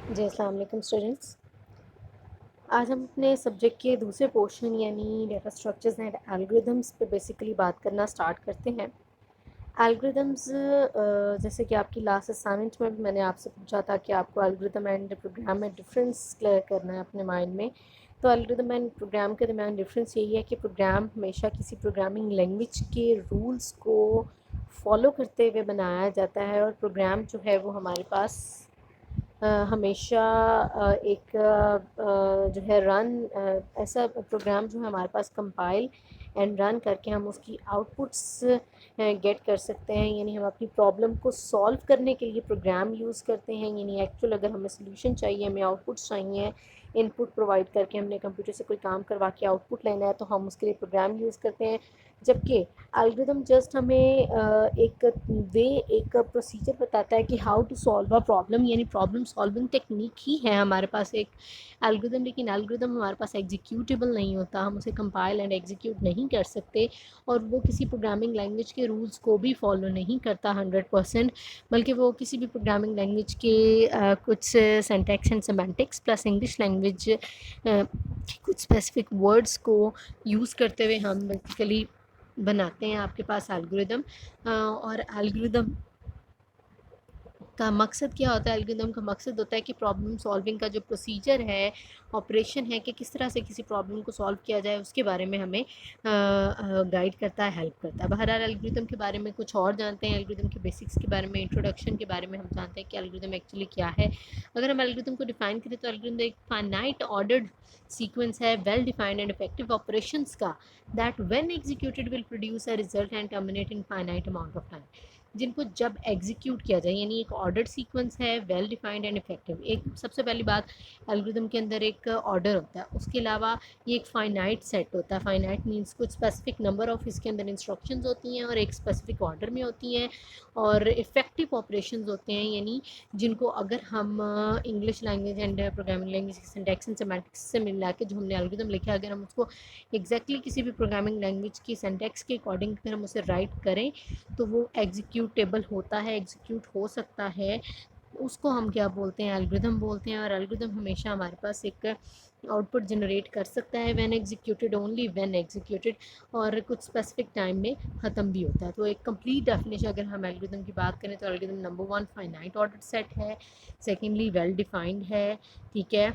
जी, अस्सलाम वालेकुम स्टूडेंट्स। आज हम अपने सब्जेक्ट के दूसरे पोर्शन यानी डेटा स्ट्रक्चर्स एंड एल्गोरिदम्स पे बेसिकली बात करना स्टार्ट करते हैं। एल्गोरिदम्स जैसे कि आपकी लास्ट असाइनमेंट में भी मैंने आपसे पूछा था कि आपको एल्गोरिदम एंड प्रोग्राम में डिफरेंस क्लियर करना है अपने माइंड में। तो एल्गोरिदम एंड प्रोग्राम के दरमियान डिफरेंस यही है कि प्रोग्राम हमेशा किसी प्रोग्रामिंग लैंग्वेज के रूल्स को फॉलो करते हुए बनाया जाता है और प्रोग्राम जो है वो हमारे पास हमेशा एक जो है ऐसा प्रोग्राम जो है हमारे पास कंपाइल एंड रन करके हम उसकी आउटपुट्स गेट कर सकते हैं। यानी हम अपनी प्रॉब्लम को सॉल्व करने के लिए प्रोग्राम यूज़ करते हैं। यानी एक्चुअल अगर हमें सोल्यूशन चाहिए, हमें आउटपुट्स चाहिए, इनपुट प्रोवाइड करके हमने कंप्यूटर से कोई काम करवा के आउटपुट लेना है तो हम उसके लिए प्रोग्राम यूज़ करते हैं। जबकि एल्गोरिदम जस्ट हमें एक प्रोसीजर बताता है कि how to solve a problem, यानी प्रॉब्लम सॉल्विंग टेक्निक ही है हमारे पास एक एल्गोरिदम। लेकिन एल्गोरिदम हमारे पास एग्जीक्यूटेबल नहीं होता, हम उसे कंपाइल एंड एग्जीक्यूट नहीं कर सकते और वो किसी प्रोग्रामिंग लैंग्वेज के रूल्स को भी फॉलो नहीं करता 100%, बल्कि वो किसी भी प्रोग्रामिंग लैंग्वेज के कुछ syntax and semantics plus English language कुछ स्पेसिफिक वर्ड्स को यूज़ करते हुए हम बेसिकली बनाते हैं आपके पास एल्गोरिदम। और एल्गोरिदम का मकसद क्या होता है? एल्गोरिदम का मकसद होता है कि प्रॉब्लम सॉल्विंग का जो प्रोसीजर है, ऑपरेशन है कि किस तरह से किसी प्रॉब्लम को सॉल्व किया जाए, उसके बारे में हमें गाइड करता है, हेल्प करता है। बहरहाल एल्गोरिदम के बारे में कुछ और जानते हैं, एल्गोरिदम के बेसिक्स के बारे में, इंट्रोडक्शन के बारे में हम जानते हैं कि एल्गोरिदम एक्चुअली क्या है। अगर हम एल्गोरिदम को डिफाइन करें तो एल्गोरिदम एक फाइनाइट ऑर्डर्ड सीक्वेंस है well defined and effective operations का that when executed will produce a result and terminate in finite amount of time, जिनको जब एग्जीक्यूट किया जाए, यानी एक ऑर्डर सीक्वेंस है वेल डिफाइंड एंड इफेक्टिव। एक सबसे पहली बात, एल्गोरिदम के अंदर एक ऑर्डर होता है, उसके अलावा ये एक फाइनाइट सेट होता है। फाइनाइट मींस कुछ स्पेसिफिक नंबर ऑफ इसके अंदर इंस्ट्रक्शंस होती हैं और एक स्पेसिफिक ऑर्डर में होती हैं और इफेक्टिव ऑपरेशंस होते हैं, यानी जिनको अगर हम English language and programming language की सिंटैक्स एंड सेमेंटिक्स से मिला के जो हमने एल्गोरिदम लिखा है, अगर हम उसको एग्जैक्टली किसी भी प्रोग्रामिंग लैंग्वेज की सिंटैक्स के अकॉर्डिंग अगर हम उसे राइट करें तो वो एग्जीक्यूटेबल होता है, एग्जीक्यूट हो सकता है। उसको हम क्या बोलते हैं? एल्गोरिदम बोलते हैं। और एल्गोरिदम हमेशा हमारे पास एक आउटपुट जनरेट कर सकता है when executed, only when executed, और कुछ स्पेसिफिक टाइम में ख़त्म भी होता है। तो एक कंप्लीट डेफिनेशन अगर हम एल्गोरिदम की बात करें तो algorithm number 1 finite order set है, सेकेंडली वेल डिफाइंड है, ठीक है,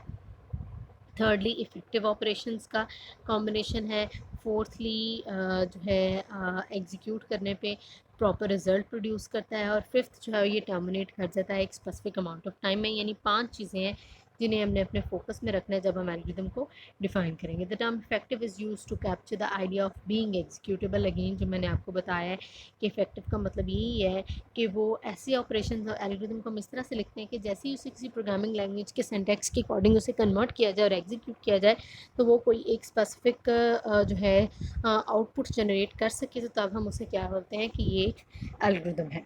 थर्डली इफ़ेक्टिव ऑपरेशंस का कॉम्बिनेशन है, फोर्थली जो है एग्जीक्यूट करने पे प्रॉपर रिजल्ट प्रोड्यूस करता है, और फिफ्थ जो है ये टर्मिनेट कर जाता है एक स्पेसिफिक अमाउंट ऑफ टाइम में। यानी 5 चीज़ें हैं जिन्हें हमने अपने फोकस में रखना है जब हम एल्गोरिदम को डिफाइन करेंगे। The term effective is use to capture the idea of being executable. Again जो मैंने आपको बताया है कि इफेक्टिव का मतलब यही है कि वो ऐसे ऑपरेशन एल्गोरिदम को हम इस तरह से लिखते हैं कि जैसे ही उसे किसी प्रोग्रामिंग लैंग्वेज के सिंटैक्स के अकॉर्डिंग उसे कन्वर्ट किया जाए और एग्जीक्यूट किया जाए तो वो कोई एक स्पेसिफिक जो है आउटपुट जनरेट कर सके, तो तब हम उसे क्या बोलते हैं कि ये एक एल्गोरिदम है।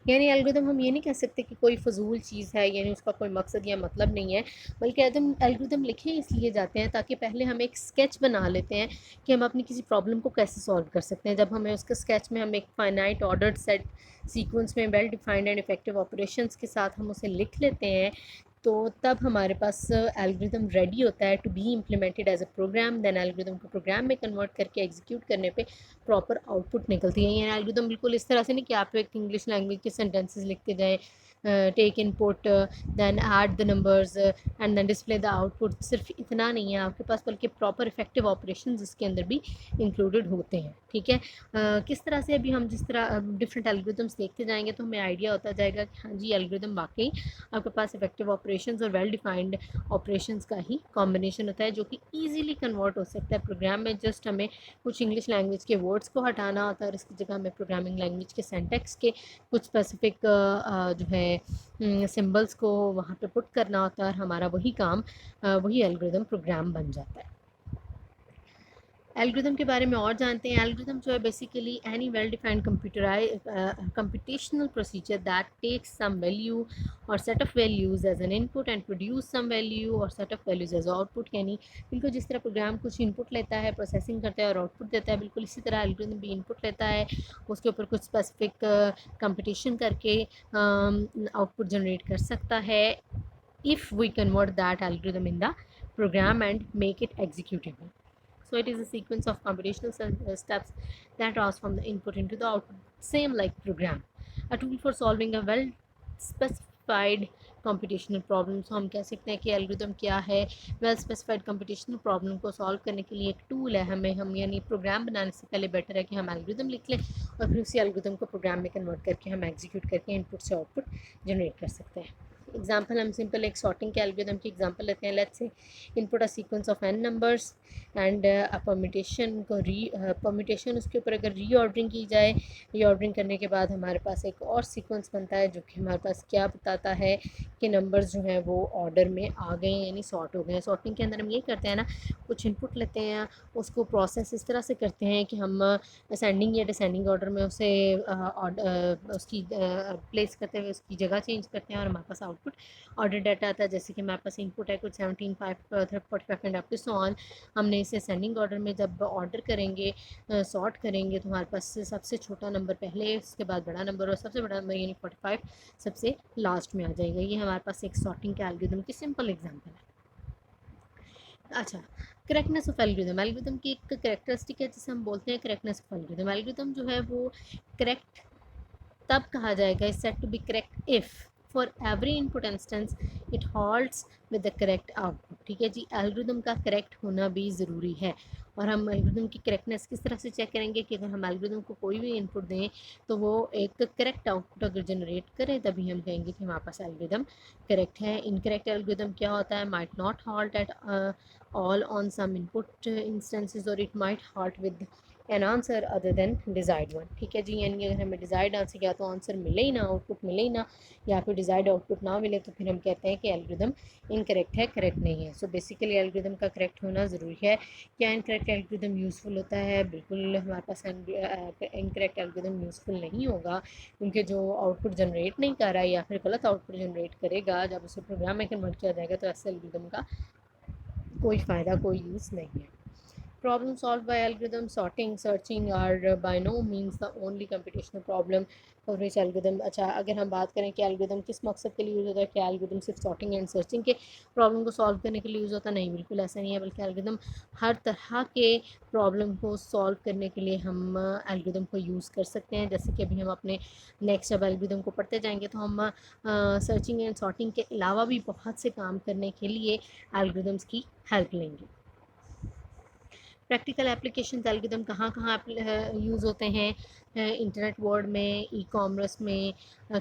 यानी एल्गोरिदम हम ये नहीं कह सकते कि कोई फ़जूल चीज़ है, यानी उसका कोई मकसद या मतलब नहीं है, बल्कि एल्गोरिदम लिखे इसलिए जाते हैं ताकि पहले हम एक स्केच बना लेते हैं कि हम अपनी किसी प्रॉब्लम को कैसे सॉल्व कर सकते हैं। जब हमें उसके स्केच में हम एक फाइनाइट ऑर्डर्ड सेट सीक्वेंस में well defined and effective operations के साथ हम उसे लिख लेते हैं, तो तब हमारे पास एल्गोरिदम रेडी होता है to be implemented as a program. Then algorithm को प्रोग्राम में कन्वर्ट करके एग्जीक्यूट करने पे प्रॉपर आउटपुट निकलती है। यानी एल्गोरिदम बिल्कुल इस तरह से नहीं कि आप एक इंग्लिश लैंग्वेज के सेंटेंसेस लिखते जाएँ, take input then add the numbers and then display the output, सिर्फ इतना नहीं है आपके पास, बल्कि प्रॉपर इफेक्टिव ऑपरेशंस इसके अंदर भी इंक्लूडेड होते हैं, ठीक है। किस तरह से अभी हम जिस तरह डिफरेंट एल्गोरिदम्स देखते जाएंगे तो हमें आइडिया होता जाएगा कि हाँ जी एल्गोरिदम वाकई आपके पास इफेक्टिव ऑपरेशंस और वेल डिफाइंड ऑपरेशंस का ही कॉम्बिनेशन होता है जो कि ईजिली कन्वर्ट हो सकता है प्रोग्राम में। जस्ट हमें कुछ इंग्लिश लैंग्वेज के वर्ड्स को हटाना होता है और इसकी जगह हमें प्रोग्रामिंग लैंग्वेज के सेंटेक्स के कुछ स्पेसिफिक जो है सिंबल्स को वहाँ पे पुट करना होता है और हमारा वही काम वही एल्गोरिदम प्रोग्राम बन जाता है। एल्गोरिदम के बारे में और जानते हैं। एल्गोरिदम जो है basically any well defined computational procedure that takes some value और set of values as an input and produce some value और set of values as output. यानी बिल्कुल जिस तरह प्रोग्राम कुछ इनपुट लेता है, प्रोसेसिंग करता है और आउटपुट देता है, बिल्कुल इसी तरह एल्गोरिदम भी इनपुट लेता है, उसके ऊपर कुछ स्पेसिफिक कंपटीशन करके आउटपुट जनरेट कर सकता है if we convert that algorithm in the program and make it executable. So it is a sequence of computational steps that transform the input into the output, same like program. A tool for solving a well specified computational problem. So हम कह सकते हैं कि algorithm क्या है, well specified computational problem को solve करने के लिए एक टूल है। हम यानी प्रोग्राम बनाने से पहले बेटर है कि हम एल्गोरिदम लिख लें और फिर उसी एल्गोरिदम को प्रोग्राम में कन्वर्ट करके हम एग्जीक्यूट करके इनपुट से आउटपुट जनरेट कर सकते हैं। एग्जाम्पल हम सिंपल एक सॉर्टिंग के एल्गोरिदम की एग्जांपल लेते हैं। Let's say input a sequence of N numbers and a permutation को परमिटेशन उसके ऊपर अगर रीऑर्डरिंग की जाए, रीऑर्डरिंग करने के बाद हमारे पास एक और सीक्वेंस बनता है जो कि हमारे पास क्या बताता है कि नंबर्स जो हैं वो ऑर्डर में आ गए यानी सॉर्ट हो गए हैं। सॉर्टिंग के अंदर हम ये करते हैं ना, कुछ इनपुट लेते हैं, उसको प्रोसेस इस तरह से करते हैं कि हम असेंडिंग या डिसेंडिंग ऑर्डर में उसे उसकी प्लेस करते हुए उसकी जगह चेंज करते हैं और हमारे पास आउटपुट ऑर्डर डाटा आता है। जैसे कि हमारे पास इनपुट है कुछ 17 5 45 and up to so on. हमने इसे असेंडिंग ऑर्डर में जब ऑर्डर करेंगे, सॉर्ट करेंगे, तो हमारे पास सबसे छोटा नंबर पहले, उसके बाद बड़ा नंबर और सबसे बड़ा नंबर यानी 45 सबसे लास्ट में आ जाएगा। ये हमारे पास एक सॉर्टिंग के एल्गोरिथम की सिंपल एग्जांपल है। अच्छा, करेक्टनेस ऑफ एल्गोरिथम। एल्गोरिथम की एक करेक्टरिस्टिक है जिसे हम बोलते हैं करेक्टनेस ऑफ एल्गोरिथम। एल्गोरिथम जो है वो करेक्ट तब कहा जाएगा, is set to be correct if for every input instance it halts with the correct output. ठीक है जी, एल्गोरिथम का करेक्ट होना भी ज़रूरी है। और हम एल्गोरिथम की करेक्टनेस किस तरह से चेक करेंगे कि अगर हम एल्गोरिथम को कोई भी इनपुट दें तो वो एक करेक्ट आउटपुट अगर जनरेट करे तभी हम कहेंगे कि हमारे पास एल्गोरिथम करेक्ट है। इनकरेक्ट एल्गोरिथम क्या होता है, might not halt at all on some input instances और it might halt with an answer other than desired one. ठीक है जी, यानी अगर हमें डिज़ायर्ड आंसर या तो आंसर मिले ही ना, आउटपुट मिले ही ना, या फिर डिज़ायर्ड आउटपुट ना मिले, तो फिर हम कहते हैं कि एल्गोरिथम इनकरेक्ट है, करेक्ट नहीं है। सो बेसिकली एल्गोरिथम का करेक्ट होना ज़रूरी है। क्या इनकरेक्ट एल्गोरिथम यूज़फुल होता है? बिल्कुल हमारे पास इनकरेक्ट एल्गोरिथम यूज़फुल नहीं होगा, क्योंकि जो आउटपुट जनरेट नहीं कर रहा है या फिर गलत आउटपुट जनरेट करेगा, जब उसे प्रोग्राम में कन्वर्ट किया जाएगा तो ऐसे एल्गोरिथम का कोई फ़ायदा, कोई यूज़ नहीं है। Problem solved by algorithm. Sorting, searching are by no means the only computational problem for which algorithm। अच्छा, अगर हम बात करें कि एल्गोरिथम किस मकसद के लिए यूज़ होता है, क्या एल्गोरिथम सिर्फ सॉर्टिंग एंड सर्चिंग के प्रॉब्लम को सॉल्व करने के लिए यूज़ होता है? नहीं, बिल्कुल ऐसा नहीं है, बल्कि एल्गोरिथम हर तरह के प्रॉब्लम को सॉल्व करने के लिए हम एल्गोरिथम को यूज़ कर सकते हैं। जैसे कि अभी हम अपने नेक्स्ट जब एल्गोरिथम को पढ़ते जाएंगे तो हम सर्चिंग एंड सॉर्टिंग के अलावा भी बहुत से काम करने के लिए एल्गोरिथम्स की हेल्प लेंगे। प्रैक्टिकल एप्लीकेशन एल्गोरिथम कहाँ कहाँ यूज़ होते हैं? इंटरनेट वर्ल्ड में, ई कॉमर्स में,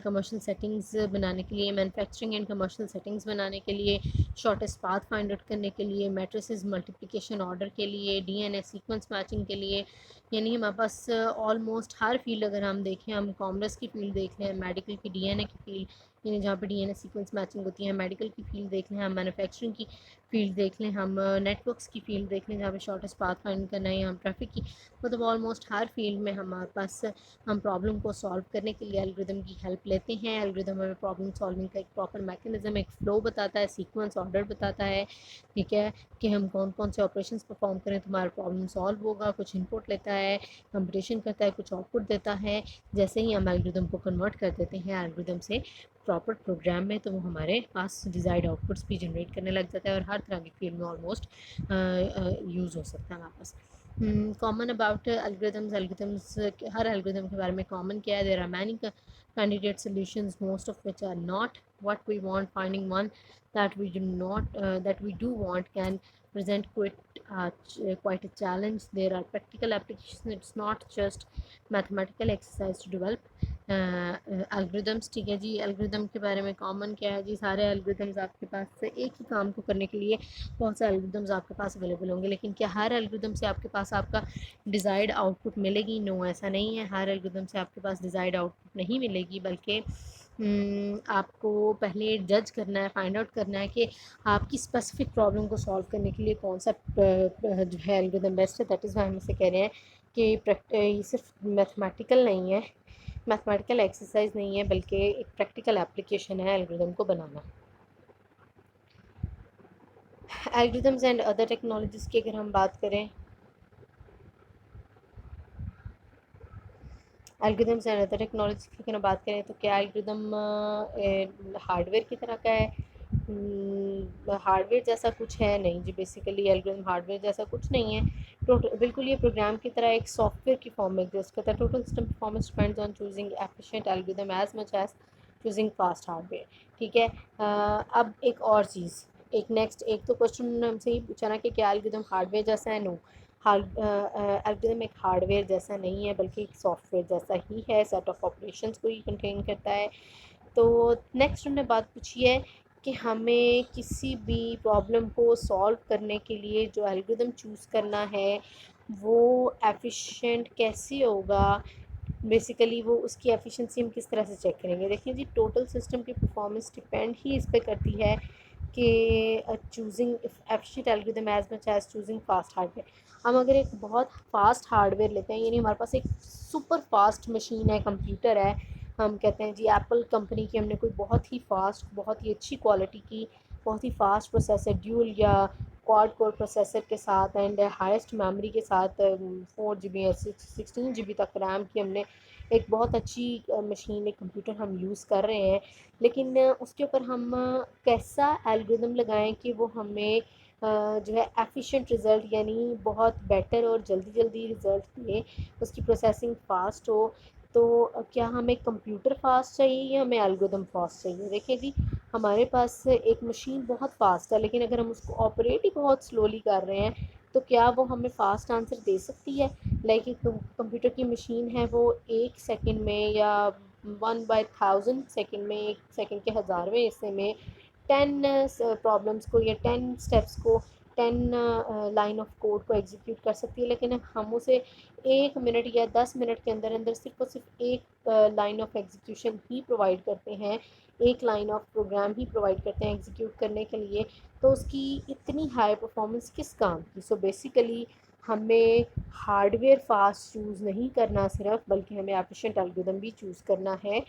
कमर्शियल सेटिंग्स बनाने के लिए, मैन्युफैक्चरिंग एंड कमर्शियल सेटिंग्स बनाने के लिए, शॉर्टेस्ट पाथ फाइंड आउट करने के लिए, मैट्रिसेस मल्टीप्लिकेशन ऑर्डर के लिए, डीएनए सीक्वेंस मैचिंग के लिए। यानी हमारे पास ऑलमोस्ट हर फील्ड, अगर हम देखें, हम कॉमर्स की फील्ड देख लें, मेडिकल की डीएनए की फील्ड यानी जहाँ पे डीएनए सीक्वेंस मैचिंग होती है, मेडिकल की फील्ड देख लें, हम मैन्युफैक्चरिंग की फील्ड देख लें, हम नेटवर्क्स की फील्ड देख लें जहाँ पे शॉर्टेस्ट पाथ फाइंड करना है, हम ट्रैफिक की, मतलब ऑलमोस्ट हर फील्ड में हमारे पास हम प्रॉब्लम को सॉल्व करने के लिए एल्गोरिथम की हेल्प लेते हैं। एल्गोरिथम हमें प्रॉब्लम सॉल्विंग का एक प्रॉपर मैकेनिज्म, एक फ़्लो बताता है, सीक्वेंस ऑर्डर बताता है, ठीक है, कि हम कौन कौन से ऑपरेशंस परफॉर्म करें तो हमारा प्रॉब्लम सॉल्व होगा। कुछ इनपुट लेता है, कंपटीशन करता है, कुछ आउटपुट देता है। जैसे ही हम एल्गोरिथम को कन्वर्ट कर देते हैं एल्गोरिथम से प्रॉपर प्रोग्राम में, तो वो हमारे पास डिज़ायर्ड आउटपुट्स भी जनरेट करने लग जाता है और हर तरह की फील्ड में ऑलमोस्ट यूज़ हो सकता है हमारे पास। कॉमन अबाउट एल्गोरिथम्स, हर एल्गोरिथम के बारे में कॉमन क्या है? There are many candidate solutions, most of which are not what we want. Finding one that we do want can present quite a challenge. There are practical applications. It's not just mathematical exercise to develop algorithms. ठीक है जी, algorithm के बारे में common क्या है जी? सारे algorithms आपके पास से एक ही काम को करने के लिए बहुत से एल्गोरिदम्स आपके पास अवेलेबल होंगे, लेकिन क्या हर एल्गोरिदम से आपके पास आपका डिज़ायर्ड आउटपुट मिलेगी? नो, ऐसा नहीं है। हर एल्गोरिदम से आपके पास डिज़ायर्ड आउटपुट नहीं मिलेगी, बल्कि आपको पहले जज करना है, फाइंड आउट करना है कि आपकी स्पेसिफिक प्रॉब्लम को सॉल्व करने के लिए कौन सा जो है एल्गोरिदम बेस्ट है। दैट इज़ वाई हम इसे कह रहे हैं कि ये सिर्फ मैथमेटिकल नहीं है, मैथमेटिकल एक्सरसाइज नहीं है, बल्कि एक प्रैक्टिकल एप्लीकेशन है एल्गोरिदम को बनाना। एल्गोरिदम्स एंड अदर टेक्नोलॉजीज़ की अगर हम बात करें, एल्गोरिदम्स एंड अदर टेक्नोलॉजी की अगर बात करें तो क्या एल्गोरिदम हार्डवेयर की तरह का है? हार्डवेयर जैसा कुछ है नहीं जी। बेसिकली एल्गोरिदम हार्डवेयर जैसा कुछ नहीं है। बिल्कुल ये प्रोग्राम की तरह एक सॉफ्टवेयर की फॉर्म में एग्जिस्ट करता है। Total system performance depends on choosing efficient algorithm as much as choosing fast hardware. ठीक है। अब एक और चीज़, एक तो क्वेश्चन हमसे ये पूछा ना कि क्या एल्गोरिदम हार्डवेयर जैसा है? नो, एल्गोरिदम एक हार्डवेयर जैसा नहीं है, बल्कि एक सॉफ्टवेयर जैसा ही है, सेट ऑफ ऑपरेशंस को ही कंटेन करता है। तो नेक्स्ट उन्होंने बात पूछी है कि हमें किसी भी प्रॉब्लम को सॉल्व करने के लिए जो एल्गोरिदम चूज़ करना है वो एफिशिएंट कैसे होगा। बेसिकली वो उसकी एफिशिएंसी हम किस तरह से चेक करेंगे। देखिए जी, टोटल सिस्टम की परफॉर्मेंस डिपेंड ही इस पे करती है कि choosing efficient algorithm as much as choosing fast hardware. हम अगर एक बहुत फास्ट हार्डवेयर लेते हैं, यानी हमारे पास एक सुपर फास्ट मशीन है, कंप्यूटर है, हम कहते हैं जी एप्पल कंपनी की हमने कोई बहुत ही फास्ट, बहुत ही अच्छी क्वालिटी की, बहुत ही फास्ट प्रोसेसर, ड्यूल या क्वाड कोर प्रोसेसर के साथ एंड हाईएस्ट मेमोरी के साथ 4 GB या 16 GB तक रैम की हमने एक बहुत अच्छी मशीन, एक कंप्यूटर हम यूज़ कर रहे हैं। लेकिन उसके ऊपर हम कैसा एल्गोरिदम लगाएं कि वो हमें जो है एफिशिएंट रिज़ल्ट, यानी बहुत बेटर और जल्दी जल्दी रिज़ल्ट दे, उसकी प्रोसेसिंग फ़ास्ट हो। तो क्या हमें कंप्यूटर फास्ट चाहिए या हमें एल्गोरिदम फास्ट चाहिए? देखिए जी, हमारे पास एक मशीन बहुत फास्ट है, लेकिन अगर हम उसको ऑपरेट ही बहुत स्लोली कर रहे हैं तो क्या वो हमें फ़ास्ट आंसर दे सकती है? लाइक एक कंप्यूटर की मशीन है, वो 1 सेकंड में या 1/1000 सेकंड में, 1 सेकंड के हज़ारवें हिस्से में 10 प्रॉब्लम्स को या 10 स्टेप्स को, 10 लाइन ऑफ कोड को एग्जीक्यूट कर सकती है। लेकिन हम उसे 1 मिनट या 10 मिनट के अंदर अंदर सिर्फ और सिर्फ एक लाइन ऑफ एग्जीक्यूशन ही प्रोवाइड करते हैं, एक लाइन ऑफ प्रोग्राम ही प्रोवाइड करते हैं एग्जीक्यूट करने के लिए। तो उसकी इतनी हाई परफॉर्मेंस किस काम की? सो बेसिकली हमें हार्डवेयर फास्ट चूज़ नहीं करना सिर्फ, बल्कि हमें एफिशिएंट एल्गोरिदम भी चूज़ करना है।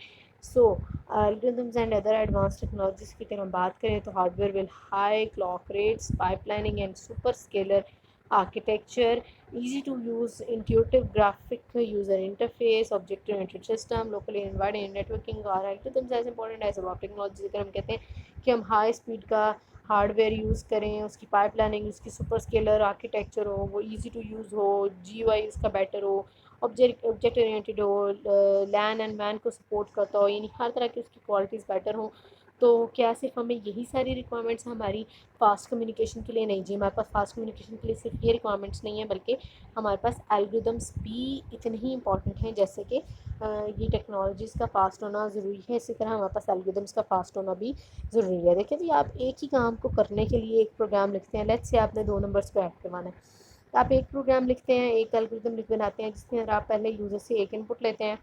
So algorithms and other advance technologies की अगर हम बात करें तो hardware will high clock rates, pipelining and superscalar architecture, easy to use intuitive graphic user interface, object oriented system, locally invited networking और algorithms as important as about technology। अगर हम कहते हैं कि हम हाई स्पीड का hardware use करें, उसकी पाइपलाइनिंग, उसकी सुपर स्केलर आर्किटेक्चर हो, वो इजी टू यूज़ हो, GUI उसका बेटर हो, ऑब्जेक्ट ओरिएंटेड हो, लैन एंड मैन को सपोर्ट करता हो, यानी हर तरह की उसकी क्वालिटीज़ बेटर हो। तो क्या सिर्फ हमें यही सारी रिक्वायरमेंट्स हमारी फ़ास्ट कम्युनिकेशन के लिए? नहीं जी, हमारे पास फ़ास्ट कम्युनिकेशन के लिए सिर्फ ये रिक्वायरमेंट्स नहीं है, बल्कि हमारे पास एल्गोरिदम्स भी इतने ही इंपॉर्टेंट हैं जैसे कि ये टेक्नोलॉजीज़ का फ़ास्ट होना ज़रूरी है, इसी तरह हमारे पास एल्गोरिदम्स का फ़ास्ट होना भी ज़रूरी है। देखिए जी, आप एक ही काम को करने के लिए एक प्रोग्राम लिखते हैं, लेट्स से आपने 2 नंबर्स को ऐड करवाना है, तो आप एक प्रोग्राम लिखते हैं, एक एल्गोरिदम लिख बनाते हैं जिसके अंदर आप पहले यूज़र से एक इनपुट लेते हैं,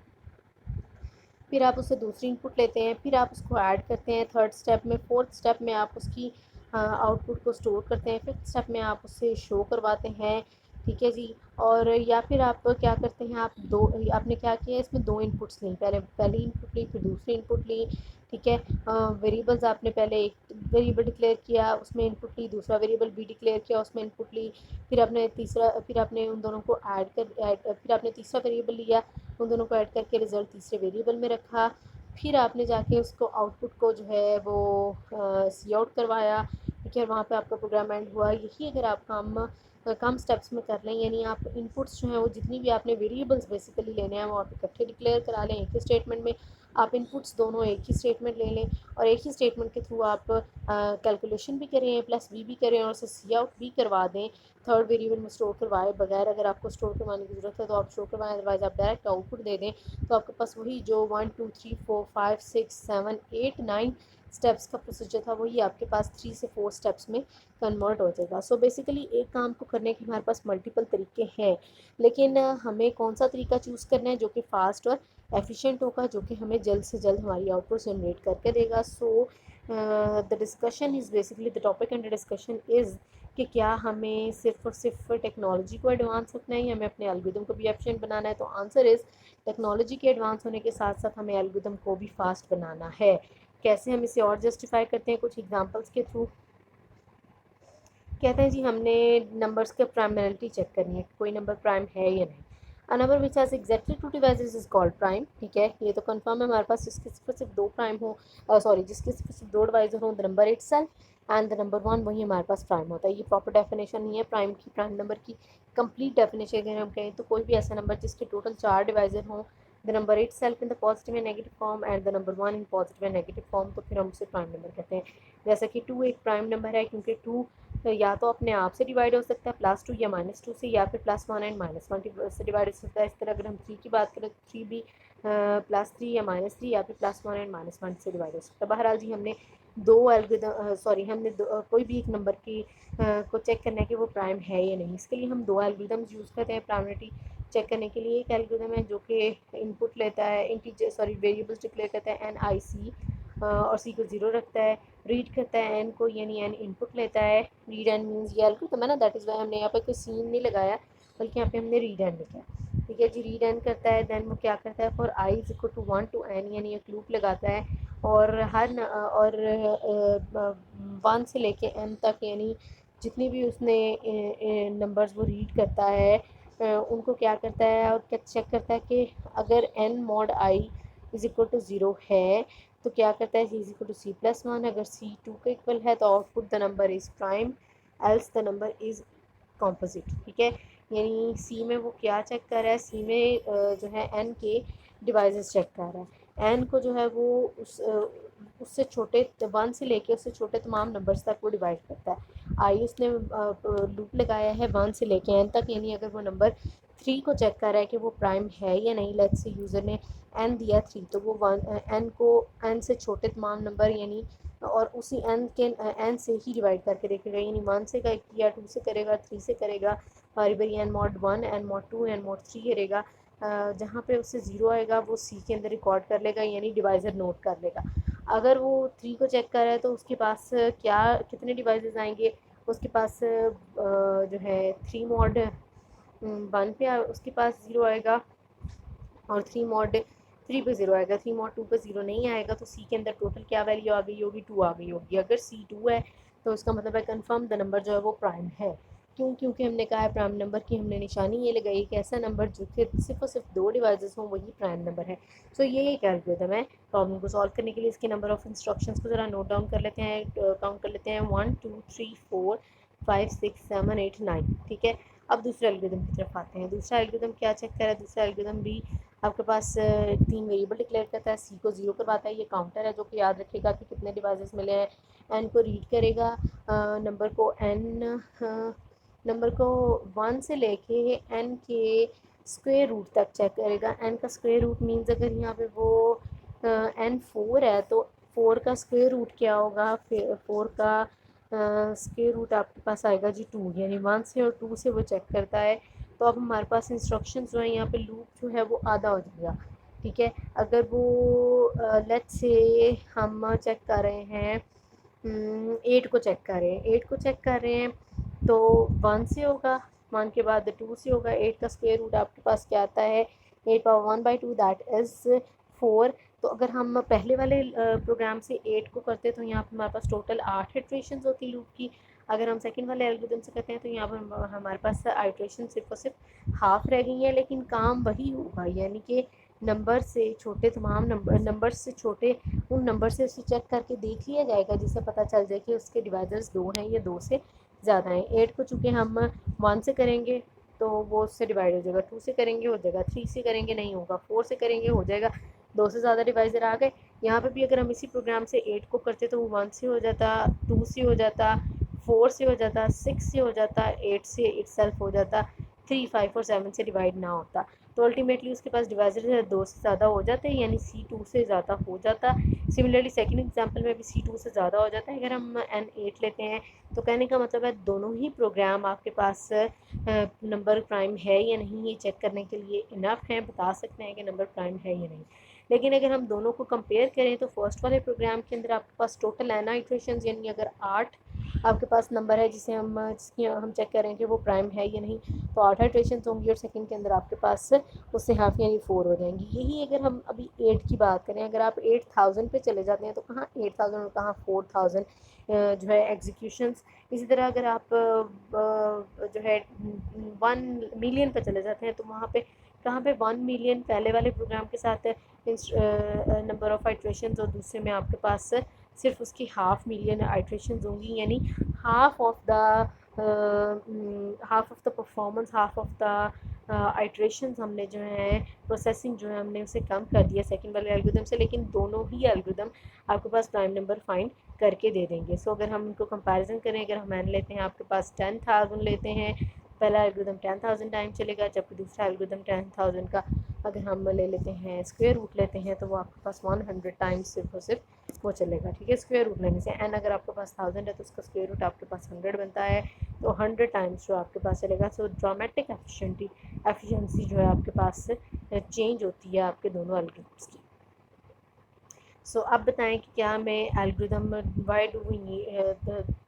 फिर आप उससे दूसरी इनपुट लेते हैं, फिर आप उसको ऐड करते हैं थर्ड स्टेप में, फोर्थ स्टेप में आप उसकी आउटपुट को स्टोर करते हैं, फिफ्थ स्टेप में आप उससे शो करवाते हैं। ठीक है जी। और या फिर आप क्या करते हैं, आप दो, आपने क्या किया, इसमें 2 इनपुट्स ली, पहले पहली इनपुट ली, फिर दूसरी इनपुट ली। ठीक है। वेरिएबल्स आपने पहले एक वेरिएबल डिक्लेयर किया, उसमें इनपुट ली, दूसरा वेरिएबल भी डिक्लेयर किया, उसमें इनपुट ली, फिर आपने उन दोनों को फिर आपने तीसरा वेरिएबल लिया, उन दोनों को ऐड करके रिज़ल्ट तीसरे वेरिएबल में रखा। फिर आपने जाके उसको आउटपुट को जो है वो सी आउट करवाया। ठीक है, वहाँ पे आपका प्रोग्राम एंड हुआ। यही अगर आप काम कम स्टेप्स में कर लें, यानी आप इनपुट्स जो हैं वो जितनी भी आपने वेरिएबल्स बेसिकली लेने हैं वो आप इकट्ठे डिक्लेयर करा लें एक ही स्टेटमेंट में, आप इनपुट्स दोनों एक ही स्टेटमेंट ले लें और एक ही स्टेटमेंट के थ्रू आप कैलकुलेशन भी करें, प्लस बी करें और उसे सी आउट भी करवा दें थर्ड वेरिएबल में स्टोर करवाए बगैर। अगर आपको स्टोर करवाने की ज़रूरत है तो आप स्टोर करवाएं, अदरवाइज़ आप डायरेक्ट आउटपुट दे दें, तो आपके पास वही जो 1 2 3 4 5 6 7 8 9 स्टेप्स का प्रोसीजर था, वही आपके पास 3 से 4 स्टेप्स में कन्वर्ट हो जाएगा। सो बेसिकली एक काम को करने के हमारे पास मल्टीपल तरीके हैं, लेकिन हमें कौन सा तरीका चूज़ करना है जो कि फ़ास्ट और एफिशिएंट होगा, जो कि हमें जल्द से जल्द हमारी आउटपुट जनरेट करके देगा। So the discussion is basically the topic and the discussion is कि क्या हमें सिर्फ और सिर्फ टेक्नोलॉजी को एडवांस रखना है या हमें अपने एल्गोरिदम को भी एफिशिएंट बनाना है। तो आंसर इज़ टेक्नोलॉजी के एडवांस होने के साथ साथ हमें एल्गोरिदम को भी फास्ट बनाना है। कैसे हम इसे और जस्टिफाई करते हैं, कुछ एग्जांपल्स के थ्रू। कहते हैं जी हमने नंबर्स के प्राइमलिटी चेक करनी है, कोई नंबर प्राइम है या नहीं। A number which has exactly two divisors is called prime. ठीक है, ये तो कंफर्म है हमारे पास, जिसके सिर्फ दो प्राइम हो, सॉरी जिसके सिर्फ दो डिवाइजर हो, the number itself and the number one, वही हमारे पास प्राइम होता है। ये प्रॉपर डेफिनेशन नहीं है प्राइम की, प्राइम नंबर की कंप्लीट डेफिनेशन अगर हम कहें तो कोई भी ऐसा नंबर जिसके टोटल 4 डिवाइजर हों, the number itself in the positive and negative form and the number one in positive and negative form, तो फिर हम उसे प्राइम नंबर कहते हैं। जैसे कि 2 एक प्राइम नंबर है क्योंकि 2 या तो अपने आप से डिवाइड हो सकता है +2 या -2 से, या फिर +1 एंड -1 से डिवाइड हो सकता है। इस तरह अगर हम 3 की बात करें तो 3 भी +3 या -3 या फिर +1 एंड -1 से डिवाइड हो सकता है। बहरहाल जी हमने दो एल्गोरिदम सॉरी हमने कोई भी एक नंबर की को चेक करना है कि वो प्राइम है या नहीं। इसके लिए हम दो एल्गोरिदम्स यूज़ करते हैं प्राइमरिटी चेक करने के लिए। एक एल्गोरिदम है जो कि इनपुट लेता है इंटीजर सॉरी वेरिएबल्स डिक्लेयर करता है NIC और C को 0 रखता है, रीड करता है n को, यानी n इनपुट लेता है। रीड एन मीन्स ये एल्गोरिथम है ना, दैट इज़ वाई हमने यहाँ पे कोई सीन नहीं लगाया, बल्कि यहाँ पे हमने रीड एन लिखा है। ठीक है जी, रीड एन करता है, देन वो क्या करता है, for i is equal to 1 to n, यानी एक लूप लगाता है और और 1 से लेके n तक, यानी जितनी भी उसने नंबर्स वो रीड करता है उनको क्या करता है और क्या चेक करता है कि अगर n mod i is equal to 0 है तो क्या करता है, c is equal to c+1। अगर c 2 के इक्वल है तो output the number is prime, else the number is composite. ठीक है, यानी c में वो क्या चेक कर रहा है, c में जो है n के डिवाइसेस चेक कर रहा है। n को जो है वो उससे छोटे 1 से लेके उससे छोटे तमाम नंबर्स तक वो डिवाइड करता है। आई उसने लूप लगाया है 1 से लेके n तक, यानी अगर वो नंबर 3 को चेक कर रहा है कि वो प्राइम है या नहीं, लेट्स से यूज़र ने n दिया 3 तो वो n को n से छोटे तमाम नंबर यानी और उसी n के n से ही डिवाइड करके देखेगा, यानी 1 से या 2 से करेगा, 3 से करेगा, बारी बारी n mod 1 n mod 2 n mod 3 करेगा। जहाँ पे उससे 0 आएगा वो c के अंदर रिकॉर्ड कर लेगा, यानी डिवाइज़र नोट कर लेगा। अगर वो 3 को चेक कर रहा है तो उसके पास क्या कितने डिवाइसेस आएंगे, उसके पास जो है 3 mod 1 पे उसके पास 0 आएगा और 3 mod 3 पे 0 आएगा, 3 mod 2 पे 0 नहीं आएगा, तो c के अंदर टोटल क्या वैल्यू आ गई होगी, 2 आ गई होगी। अगर c 2 है तो उसका मतलब है कन्फर्म द नंबर जो है वो प्राइम है। क्यों, क्योंकि हमने कहा है प्राइम नंबर की हमने निशानी ये लगाई कि ऐसा नंबर जो कि सिर्फ और सिर्फ दो डिवाइसेस हों वही प्राइम नंबर है। सो ये एक एल्गोरिथम है। प्रॉब्लम को सॉल्व करने के लिए इसके नंबर ऑफ इंस्ट्रक्शंस को ज़रा नोट डाउन कर लेते हैं, काउंट कर लेते हैं 1 2 3 4 5 6 7 8 9। ठीक है, अब दूसरे एल्गोरिथम की तरफ आते हैं। दूसरा एल्गोरिथम क्या चेक कर रहा है, दूसरा एल्गोरिथम भी आपके पास 3 वेरिएबल डिक्लेयर करता है, सी को 0 करवाता है, ये काउंटर है जो कि याद रखेगा कि कितने डिवाइसेस मिले हैं। एन को रीड करेगा, नंबर को 1 से लेके एन के स्क्वायर रूट तक चेक करेगा। एन का स्क्वायर रूट मीन्स अगर यहाँ पे वो एन 4 है तो 4 का स्क्वायर रूट क्या होगा, 4 का स्क्वायर रूट आपके पास आएगा जी 2, यानी 1 से और 2 से वो चेक करता है। तो अब हमारे पास इंस्ट्रक्शंस जो है यहाँ पे लूप जो है वो आधा हो जाएगा। ठीक है, अगर वो लेट्स से हम चेक कर रहे हैं 8 को चेक कर रहे हैं, 8 को चेक कर रहे हैं तो 1 से होगा, 1 के बाद 2 से होगा। 8 का स्क्वायर रूट आपके पास क्या आता है, 8 पावर 1/2 दैट इज़ 4। तो अगर हम पहले वाले प्रोग्राम से 8 को करते तो यहाँ पर हमारे पास टोटल 8 इटरेशंस होती लूप की। अगर हम सेकंड वाले एल्गोरिथम से करते हैं तो यहाँ पर हमारे पास आइट्रेशन सिर्फ और सिर्फ हाफ रह गई है, लेकिन काम वही होगा, यानी कि नंबर से छोटे तमाम नंबर से छोटे उन नंबर से उसे चेक करके देख लिया जाएगा जिससे पता चल जाए कि उसके डिवाइजर्स 2 हैं या 2 से ज़्यादा हैं। 8 को चूँकि हम 1 से करेंगे तो वो उससे डिवाइड हो जाएगा, 2 से करेंगे हो जाएगा, 3 से करेंगे नहीं होगा, 4 से करेंगे हो जाएगा। 2 से ज़्यादा डिवाइज़र आ गए। यहाँ पे भी अगर हम इसी प्रोग्राम से 8 को करते तो वो 1 से हो जाता, 2 से हो जाता, 4 से हो जाता, 6 से हो जाता, 8 से इटसेल्फ हो जाता, 3 5 और 7 से डिवाइड ना होता। तो अल्टीमेटली उसके पास डिवाइजर 2 से ज़्यादा हो जाते हैं, यानी C2 से ज़्यादा हो जाता। सिमिलरली सेकंड एग्जांपल में भी C2 से ज़्यादा हो जाता है। अगर हम N8 लेते हैं तो कहने का मतलब है दोनों ही प्रोग्राम आपके पास नंबर प्राइम है या नहीं ये चेक करने के लिए इनफ है, बता सकते हैं कि नंबर प्राइम है या नहीं। लेकिन अगर हम दोनों को कंपेयर करें तो फर्स्ट वाले प्रोग्राम के अंदर आपके पास टोटल n इटरेशंस, यानी अगर 8 आपके पास नंबर है जिसकी हम चेक करें कि वो प्राइम है या नहीं, तो 8 इटरेशंस होंगी और सेकंड के अंदर आपके पास उससे हाफ यानी 4 हो जाएंगी। यही अगर हम अभी 8 की बात करें, अगर आप 8000 पे चले जाते हैं तो कहाँ 8000 और कहाँ 4000 जो है एग्जीक्यूशंस। इसी तरह अगर आप जो है 1 मिलियन पे चले जाते हैं तो वहाँ पे कहाँ पे 1 मिलियन पहले वाले प्रोग्राम के साथ नंबर ऑफ आइट्रेशंस और दूसरे में आपके पास सिर्फ उसकी 500,000 आइट्रेशंस होंगी, यानी half of the performance, half of the iterations हमने जो है प्रोसेसिंग जो है हमने उसे कम कर दिया सेकंड वाले एल्गोरिथम से। लेकिन दोनों ही एल्गोरिथम आपके पास प्राइम नंबर फाइंड करके दे देंगे। सो अगर हम इनको कंपैरिजन करें, अगर हम एन लेते हैं आपके पास 10,000 लेते हैं, पहला एल्गोरिथम 10,000 टाइम चलेगा, जबकि दूसरा एल्गोरिथम 10,000 का अगर हम ले लेते हैं स्क्वायर रूट लेते हैं तो वो आपके पास 100 टाइम्स सिर्फ और सिर्फ वो चलेगा। ठीक है, स्क्वायर रूट लेने से एन अगर आपके पास 1000 है तो उसका स्क्वायर रूट आपके पास 100 बनता है, तो 100 टाइम्स जो आपके पास चलेगा। सो ड्रामेटिक एफिशिएंसी जो है आपके पास चेंज होती है आपके दोनों एल्गोरिथम्स की। सो अब बताएं कि क्या हमें एल्गोरिथम वाई डू वी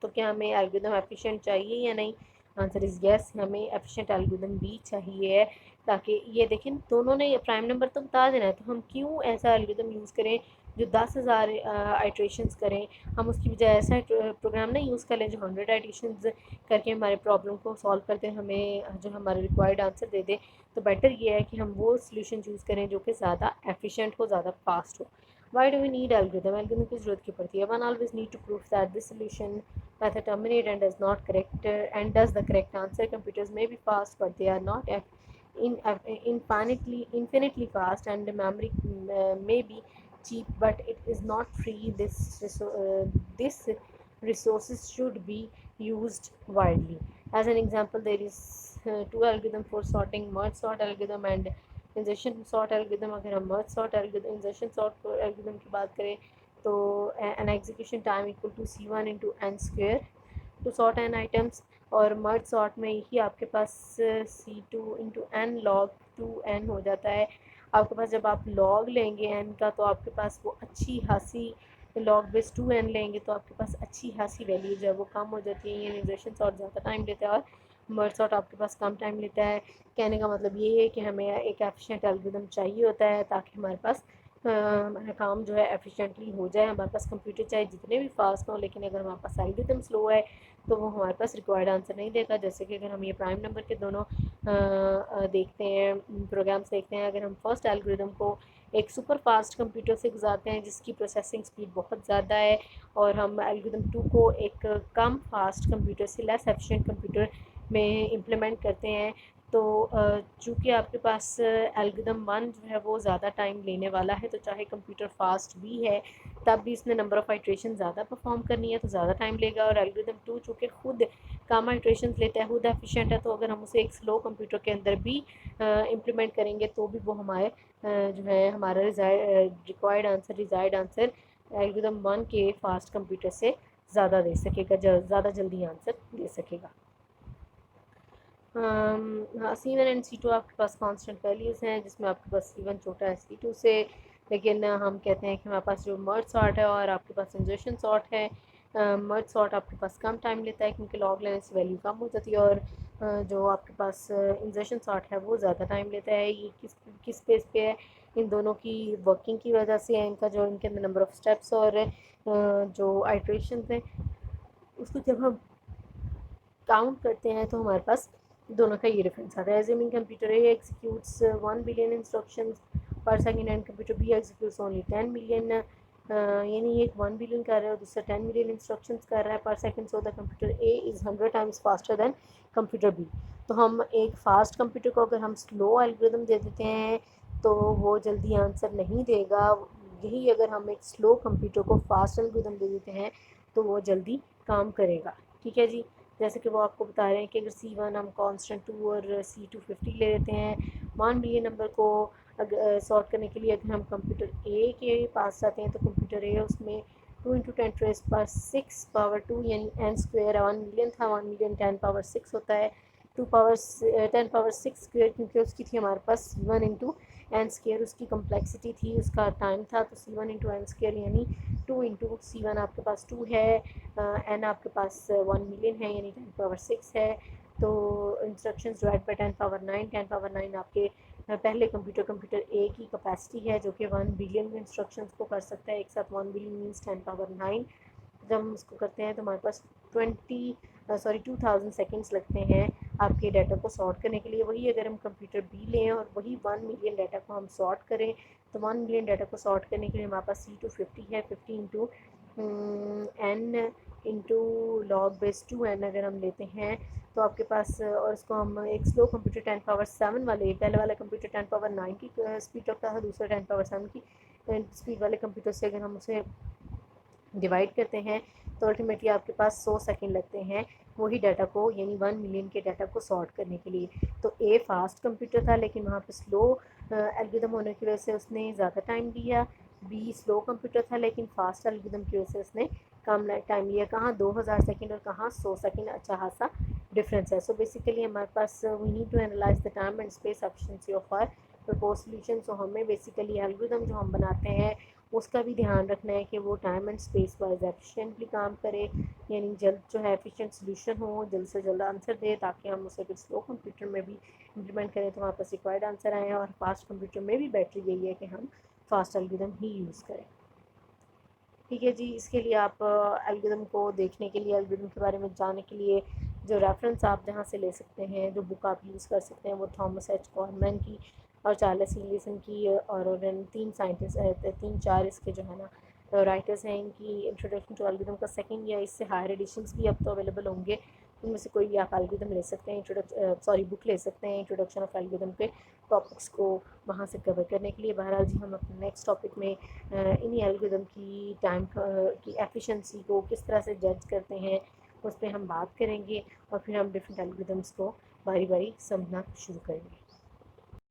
तो क्या हमें एल्गोरिथम एफिशिएंट चाहिए या नहीं? आंसर इज़ येस, हमें एफिशिएंट एल्गोरिथम भी चाहिए, ताकि ये देखें दोनों ने प्राइम नंबर तो बता देना है, तो हम क्यों ऐसा एल्गोरिथम यूज़ करें जो 10,000 आइट्रेशंस करें। हम उसकी बजाय ऐसा प्रोग्राम ना यूज़ कर लें जो 100 आइट्रेशंस करके हमारे प्रॉब्लम को सॉल्व करते हमें जो हमारे रिक्वायर्ड आंसर दे दे। तो बेटर ये है कि हम वो सोल्यूशन चूज़ करें जो कि ज़्यादा एफिशिएंट हो, ज़्यादा फास्ट हो। Why do we need algorithm? Algorithm की ज़रूरत क्यों पड़ती है? One always need to prove that this solution method terminate and does not correct and does the correct answer. Computers may be fast, but they are not infinitely fast, and the memory may be cheap, but it is not free. This resources should be used widely. As an example, there is two algorithm for sorting: merge sort algorithm and insertion sort algorithm. अगर हम merge sort algorithm insertion sort algorithm की बात करें तो N execution time equal to C1 into N square to sort N items, और merge sort में ही आपके पास C2 into N log 2n हो जाता है। आपके पास जब आप लॉग लेंगे n का तो आपके पास वो अच्छी खासी लॉग बेस 2n लेंगे तो आपके पास अच्छी खासी वैल्यू जो है वो कम हो जाती है। यानी इंजैक्शन सॉर्ट ज़्यादा टाइम लेता है और मर्ज सॉर्ट आपके पास कम टाइम लेता है। कहने का मतलब ये है कि हमें एक एफिशिएंट एल्गोरिथम चाहिए होता है ताकि हमारे पास हमारा काम जो है एफिशिएंटली हो जाए। हमारे पास कंप्यूटर चाहे जितने भी फास्ट हों, लेकिन अगर हमारे पास एल्गोरिथम स्लो है तो वो हमारे पास रिक्वायर्ड आंसर नहीं देगा। जैसे कि अगर हम ये प्राइम नंबर के दोनों देखते हैं, प्रोग्राम्स देखते हैं, अगर हम फर्स्ट एल्गोरिथम को एक सुपर फास्ट कंप्यूटर से गुजारते हैं जिसकी प्रोसेसिंग स्पीड बहुत ज़्यादा है, और हम एल्गोरिथम 2 को एक कम फास्ट कंप्यूटर से लेस एफिशिएंट कंप्यूटर में इम्प्लीमेंट करते हैं, तो चूँकि आपके पास एल्गोरिथम 1 जो है वो ज़्यादा टाइम लेने वाला है, तो चाहे कंप्यूटर फास्ट भी है तब भी इसने नंबर ऑफ़ आइट्रेशन ज़्यादा परफॉर्म करनी है तो ज़्यादा टाइम लेगा। और एल्गोरिथम 2 चूँकि खुद कम आइट्रेशन लेता है, खुद एफिशिएंट है, तो अगर हम उसे एक स्लो कंप्यूटर के अंदर भी इम्प्लीमेंट करेंगे तो भी वो हमारे जो है हमारा required answer desired answer algorithm 1 के फास्ट कंप्यूटर से ज़्यादा दे सकेगा, ज़्यादा जल्दी आंसर दे सकेगा। हाँ, C1 एंड C2 आपके पास कांस्टेंट वैल्यूज़ हैं, जिसमें आपके पास C1 छोटा है C2 से, लेकिन हम कहते हैं कि हमारे पास जो मर्ज सॉर्ट है और आपके पास इंजैक्शन सॉर्ट है। मर्ज सॉर्ट आपके पास कम टाइम लेता है क्योंकि लॉग लेने से वैल्यू कम हो जाती है, और जो आपके पास इंजैक्शन सॉर्ट है वो ज़्यादा टाइम लेता है। ये किस बेस पे है? इन दोनों की वर्किंग की वजह से है, इनका जो इनके अंदर नंबर ऑफ़ स्टेप्स और जो आइट्रेशन हैं उसको जब हम काउंट करते हैं तो हमारे पास दोनों का ये डिफरेंस आता है। Assuming computer A executes 1 billion instructions per second and computer B executes only 10 million, यानी एक 1 बिलियन कर रहा है और दूसरा 10 मिलियन इंस्ट्रक्शंस कर रहा है per second. So the computer A is 100 times faster than computer B. तो हम एक फास्ट कंप्यूटर को अगर हम स्लो एल्गोरिथम दे देते हैं तो वो जल्दी आंसर नहीं देगा। यही अगर हम एक स्लो कंप्यूटर को फास्ट एल्गोरिथम दे देते हैं तो वो जल्दी काम करेगा। ठीक है जी। जैसे कि वो आपको बता रहे हैं कि अगर C1 हम कांस्टेंट 2 और C2 50 ले लेते हैं, मान लीजिए नंबर को सॉर्ट करने के लिए अगर हम कंप्यूटर ए के पास जाते हैं तो कंप्यूटर ए उसमें 2 × 10⁻6 पावर 2 यानी n स्क्वेयर 1 मिलियन था, 1 मिलियन 10 पावर 6 होता है, 2 पावर 10 पावर 6 स्क्वेयर क्योंकि उसकी थी हमारे पास C1 × n स्क्वेयर उसकी कम्प्लेक्सिटी थी, उसका टाइम था, तो C1 × n स्क्वेयर यानी 2 × C1 आपके पास 2 है, n आपके पास 1 मिलियन है यानी 10 पावर 6 है। तो instructions divide by 10 power 9, 10 power 9 आपके पहले कंप्यूटर ए की कैपेसिटी है जो कि 1 बिलियन इंस्ट्रक्शंस को कर सकता है एक साथ। 1 बिलियन मीन्स 10 पावर 9। जब हम इसको करते हैं तो हमारे पास 2000 सेकेंड्स लगते हैं आपके डाटा को सॉर्ट करने के लिए। वही अगर हम कंप्यूटर बी लें और वही 1 मिलियन डाटा को हम सॉर्ट करें तो 1 मिलियन डाटा को सॉर्ट करने के लिए हमारे पास C2 50 है, 50 into n into log base 2n अगर हम लेते हैं तो आपके पास, और इसको हम एक स्लो कंप्यूटर 10 पावर 7 वाले, पहले वाला कंप्यूटर 10 पावर 9 की स्पीड रखता था, दूसरा 10 पावर 7 की स्पीड वाले कंप्यूटर से अगर हम उसे डिवाइड करते हैं तो अल्टीमेटली आपके पास 100 सेकेंड लगते हैं वही डाटा को यानी 1 मिलियन के डाटा को सॉर्ट करने के लिए। तो ए फास्ट कंप्यूटर था लेकिन वहाँ पे स्लो एल्गोरिथम होने की वजह से उसने ज़्यादा टाइम लिया। बी स्लो कंप्यूटर था लेकिन फास्ट एल्गोरिथम की वजह से उसने कम टाइम लिया। कहाँ 2000 सेकेंड और कहाँ 100 सेकेंड, अच्छा खासा डिफरेंस है। सो बेसिकली हमारे पास we need to analyse the time and space efficiency of our propose solution. So हमें बेसिकली एल्गोरिथम जो हम बनाते हैं उसका भी ध्यान रखना है कि वो time and space wise efficiently काम करे, यानी जल्द जो है एफिशिएंट सोल्यूशन हो, जल्द से जल्द आंसर दे ताकि हम उसे फिर स्लो कंप्यूटर में भी इम्प्लीमेंट करें तो हमारे पास रिक्वायर्ड आंसर आए। और फास्ट कंप्यूटर में भी बेटर यही है कि हम फास्ट एल्गोरिथम ही यूज़ करें। ठीक है जी, इसके लिए आप एल्गोरिथम को देखने के लिए, एल्गोरिथम के बारे में जानने के लिए जो रेफरेंस आप जहाँ से ले सकते हैं, जो बुक आप यूज़ कर सकते हैं वो थॉमस एच कॉलमैन की और चार्ल्स एलिसन की, और 3 साइंटिस्ट 3-4 इसके जो है ना राइटर्स हैं, इनकी इंट्रोडक्शन टू एल्गोरिथम का सेकंड या इससे हायर एडिशंस भी अब तो अवेलेबल होंगे, उनमें से कोई भी आप एल्गोरिथम ले सकते हैं, बुक ले सकते हैं इंट्रोडक्शन ऑफ एल्गोरिथम पे टॉपिक्स को वहाँ से कवर करने के लिए। बहरहाल जी, हम अपने नेक्स्ट टॉपिक में इन्हीं एल्गोरिथम की टाइम की एफिशिएंसी को किस तरह से जज करते हैं उस पर हम बात करेंगे और फिर हम डिफरेंट एल्गोरिथम्स को बारी बारी समझना शुरू करेंगे।